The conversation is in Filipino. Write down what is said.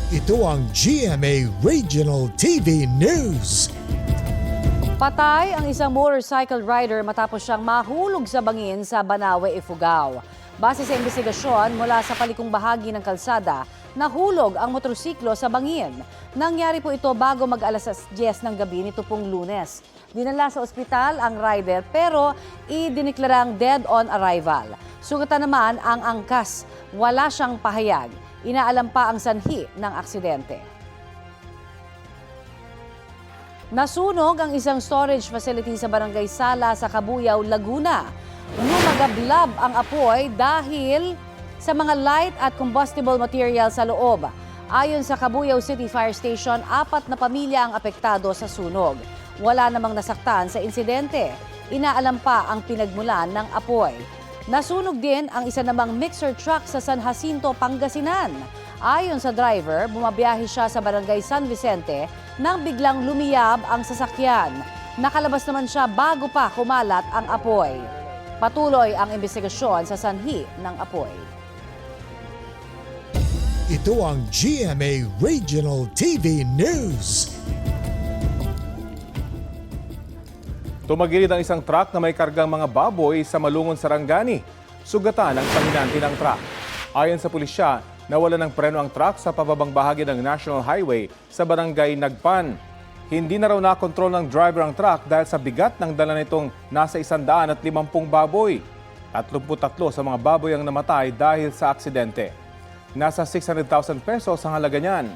Ito ang GMA Regional TV News. Patay ang isang motorcycle rider matapos siyang mahulog sa bangin sa Banawe, Ifugao. Base sa investigasyon mula sa palikong bahagi ng kalsada, nahulog ang motorsiklo sa bangin. Nangyari po ito bago mag-alas 10 ng gabi nito pong Lunes. Dinala sa ospital ang rider pero idineklarang dead on arrival. Sugatan naman ang angkas. Wala siyang pahayag. Inaalam pa ang sanhi ng aksidente. Nasunog ang isang storage facility sa Barangay Sala sa Cabuyao, Laguna. Lumagablab ang apoy dahil sa mga light at combustible material sa loob. Ayon sa Cabuyao City Fire Station, 4 na pamilya ang apektado sa sunog. Wala namang nasaktan sa insidente. Inaalam pa ang pinagmulan ng apoy. Nasunog din ang isa namang mixer truck sa San Jacinto, Pangasinan. Ayon sa driver, bumabiyahe siya sa Barangay San Vicente nang biglang lumiyab ang sasakyan. Nakalabas naman siya bago pa kumalat ang apoy. Patuloy ang investigasyon sa sanhi ng apoy. Ito ang GMA Regional TV News. Tumagilid ang isang truck na may kargang mga baboy sa Malungon, Sarangani. Sugatan ang pahinanti ng truck. Ayon sa pulisya, nawala ng preno ang truck sa pababang bahagi ng National Highway sa Barangay Nagpan. Hindi na raw nakontrol ng driver ang truck dahil sa bigat ng dala nitong nasa 150 baboy. 33 sa mga baboy ang namatay dahil sa aksidente. Nasa 600,000 pesos ang halaga niyan.